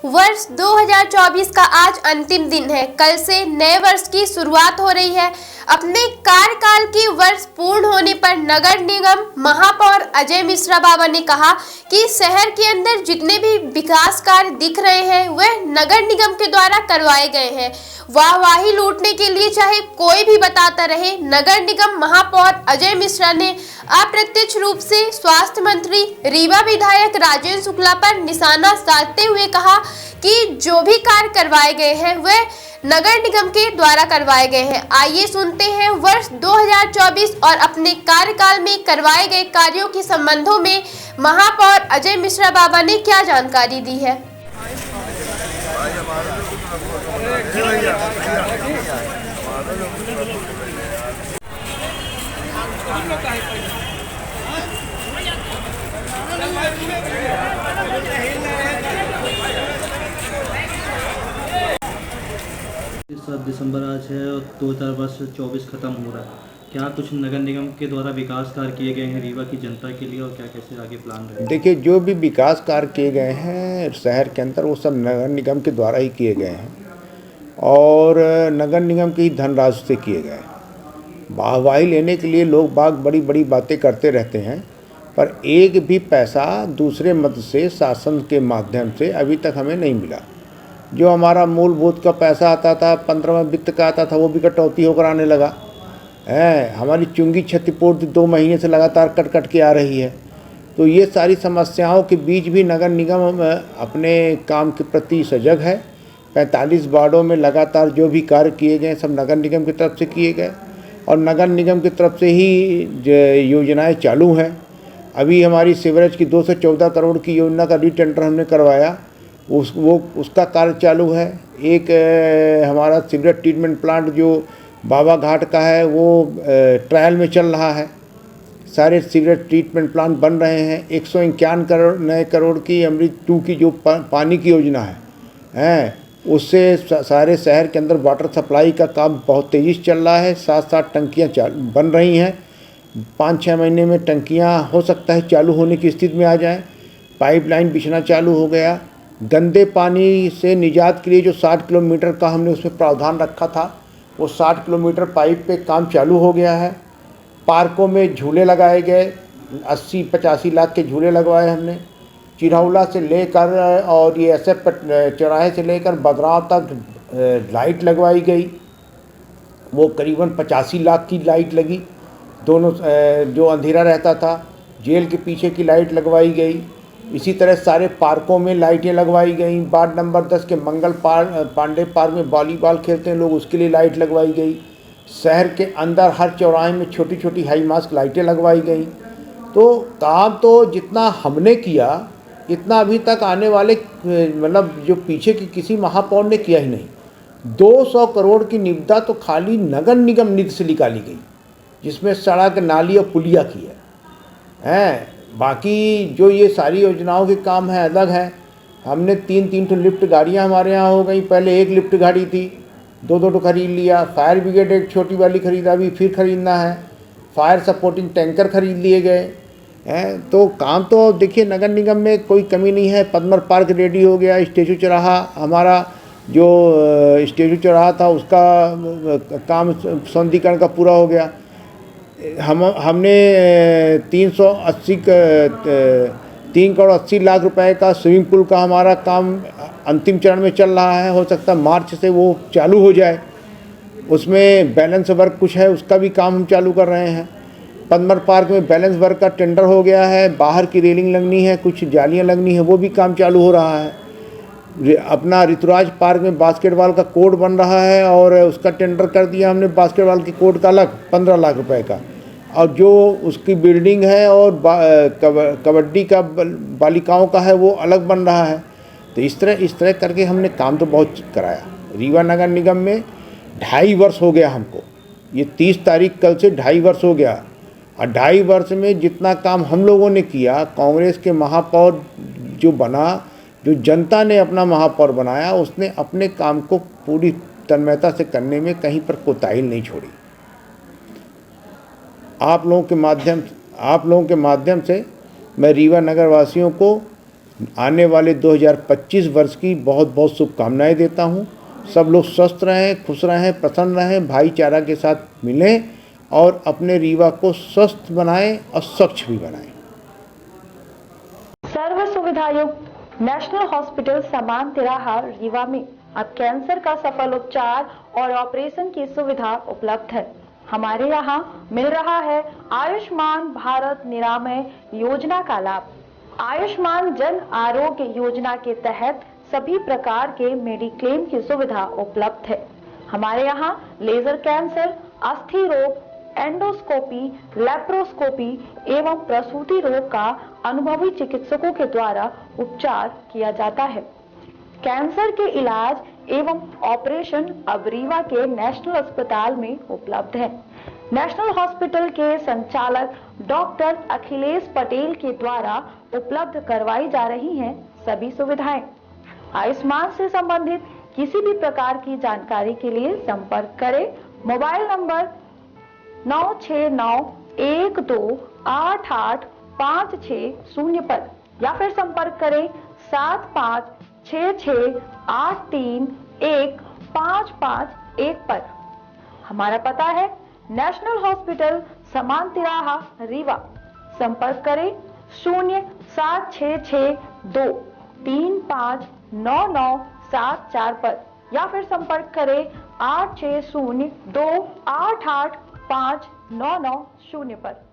वर्ष 2024 का आज अंतिम दिन है। कल से नए वर्ष की शुरुआत हो रही है। अपने कार्यकाल की वर्ष पूर्ण होने पर नगर निगम महापौर अजय मिश्रा बाबा ने कहा कि शहर के अंदर जितने भी विकास कार्य दिख रहे हैं वह नगर निगम के द्वारा करवाए गए हैं। वाहवाही लूटने के लिए चाहे कोई भी बताता रहे, नगर निगम महापौर अजय मिश्रा ने अप्रत्यक्ष रूप से स्वास्थ्य मंत्री रीवा विधायक राजेंद्र शुक्ला पर निशाना साधते हुए कहा कि जो भी कार्य करवाए गए हैं वह नगर निगम के द्वारा करवाए गए हैं। आइए सुनते हैं वर्ष 2024 और अपने कार्यकाल में करवाए गए कार्यों के संबंधों में महापौर अजय मिश्रा बाबा ने क्या जानकारी दी है। दिसंबर आज है और 2024 खत्म हो रहा है। क्या कुछ नगर निगम के द्वारा विकास कार्य किए गए हैं रीवा की जनता के लिए और क्या कैसे आगे प्लान रहे? देखिए, जो भी विकास कार्य किए गए हैं शहर के अंदर वो सब नगर निगम के द्वारा ही किए गए हैं और नगर निगम की धनराशि से किए गए हैं। वाहवाही लेने के लिए लोग बाग बड़ी बड़ी बातें करते रहते हैं, पर एक भी पैसा दूसरे मद से शासन के माध्यम से अभी तक हमें नहीं मिला। जो हमारा मूलभूत का पैसा आता था 15वां वित्त का आता था वो भी कटौती होकर आने लगा है। हमारी चुंगी क्षतिपूर्ति 2 महीने से लगातार कट के आ रही है। तो ये सारी समस्याओं के बीच भी नगर निगम अपने काम के प्रति सजग है। 45 वार्डों में लगातार जो भी कार्य किए गए सब नगर निगम की तरफ से किए गए और नगर निगम की तरफ से ही योजनाएं चालू हैं। अभी हमारी सीवरेज की 214 करोड़ की योजना का रीटेंडर हमने करवाया, उसका कार्य चालू है। एक हमारा सीवरेज ट्रीटमेंट प्लांट जो बाबा घाट का है वो ट्रायल में चल रहा है। सारे सीवरेज ट्रीटमेंट प्लांट बन रहे हैं। 151 नए करोड़ की अमृत 2 की जो पानी की योजना है उससे सारे शहर के अंदर वाटर सप्लाई का काम बहुत तेज़ी से चल रहा है। 7-7 टंकियाँ बन रही हैं। 5-6 महीने में टंकियाँ हो सकता है चालू होने की स्थिति में आ जाएं। पाइपलाइन बिछना चालू हो गया। गंदे पानी से निजात के लिए जो 60 किलोमीटर का हमने उसमें प्रावधान रखा था वो 60 किलोमीटर पाइप पे काम चालू हो गया है। पार्कों में झूले लगाए गए, 80-85 लाख के झूले लगवाए हमने। चिरौला से लेकर और ये ऐसे चौराहे से लेकर बदराव तक लाइट लगवाई गई, वो करीबन 85 लाख की लाइट लगी। दोनों जो अंधेरा रहता था जेल के पीछे की लाइट लगवाई गई। इसी तरह सारे पार्कों में लाइटें लगवाई गई। वार्ड नंबर 10 के मंगल पांडे पार्क में वॉलीबॉल खेलते हैं लोग, उसके लिए लाइट लगवाई गई। शहर के अंदर हर चौराहे में छोटी छोटी हाई मास्क लाइटें लगवाई गई। तो काम तो जितना हमने किया इतना अभी तक आने वाले मतलब जो पीछे की किसी महापौर ने किया ही नहीं। 200 करोड़ की निविदा तो खाली नगर निगम निधि से निकाली गई, जिसमें सड़क, नाली और पुलिया की है। बाकी जो ये सारी योजनाओं के काम है अलग है। हमने 3 तो लिफ्ट गाड़ियाँ हमारे यहाँ हो गई। पहले एक लिफ्ट गाड़ी थी, 2 तो खरीद लिया। फायर ब्रिगेड एक छोटी वाली खरीदा, अभी फिर खरीदना है। फायर सपोर्टिंग टैंकर खरीद लिए गए हैं। तो काम तो देखिए नगर निगम में कोई कमी नहीं है। पद्मर पार्क रेडी हो गया। स्टेचू चौराहा हमारा जो स्टेचू चौराहा था उसका काम सौंदर्यीकरण का पूरा हो गया। हमने 3 करोड़ 80 लाख रुपए का स्विमिंग पूल का हमारा काम अंतिम चरण में चल रहा है। हो सकता है मार्च से वो चालू हो जाए। उसमें बैलेंस वर्क कुछ है, उसका भी काम हम चालू कर रहे हैं। पद्मर पार्क में बैलेंस वर्क का टेंडर हो गया है। बाहर की रेलिंग लगनी है, कुछ जालियां लगनी है, वो भी काम चालू हो रहा है। अपना ऋतुराज पार्क में बास्केटबॉल का कोर्ट बन रहा है और उसका टेंडर कर दिया हमने। बास्केटबॉल के कोर्ट का अलग 15 लाख रुपए का, और जो उसकी बिल्डिंग है और कबड्डी का बालिकाओं का है वो अलग बन रहा है। तो इस तरह करके हमने काम तो बहुत कराया। रीवा नगर निगम में 2.5 वर्ष हो गया हमको। ये 30 तारीख कल से 2.5 वर्ष हो गया और 2.5 वर्ष में जितना काम हम लोगों ने किया, कांग्रेस के महापौर जो बना, जो जनता ने अपना महापौर बनाया, उसने अपने काम को पूरी तन्मयता से करने में कहीं पर कोताही नहीं छोड़ी। आप लोगों के माध्यम से मैं रीवा नगर वासियों को आने वाले 2025 वर्ष की बहुत बहुत शुभकामनाएं देता हूं। सब लोग स्वस्थ रहें, खुश रहें, प्रसन्न रहें, भाईचारा के साथ मिलें और अपने रीवा को स्वस्थ बनाएं और स्वच्छ भी बनाएं। सर्व सुविधायुक्त नेशनल हॉस्पिटल समान तिराहा रीवा में अब कैंसर का सफल उपचार और ऑपरेशन की सुविधा उपलब्ध है। हमारे यहाँ मिल रहा है आयुष्मान भारत निरामय योजना का लाभ। आयुष्मान जन आरोग्य योजना के तहत सभी प्रकार के मेडिक्लेम की सुविधा उपलब्ध है। हमारे यहाँ लेजर कैंसर, अस्थि रोग, एंडोस्कोपी, लेप्रोस्कोपी एवं प्रसूति रोग का अनुभवी चिकित्सकों के द्वारा उपचार किया जाता है। कैंसर के इलाज एवं ऑपरेशन अब रीवा के नेशनल अस्पताल में उपलब्ध है। नेशनल हॉस्पिटल के संचालक डॉक्टर अखिलेश पटेल के द्वारा उपलब्ध करवाई जा रही हैं सभी सुविधाएं। आयुष्मान से संबंधित किसी भी प्रकार की जानकारी के लिए संपर्क करें मोबाइल नंबर 9691288560 पर या फिर संपर्क करें 7566831551 पर। हमारा पता है नेशनल हॉस्पिटल समान तिराहा रीवा। संपर्क करें 07662359974 पर या फिर संपर्क करें 8602885990 पर।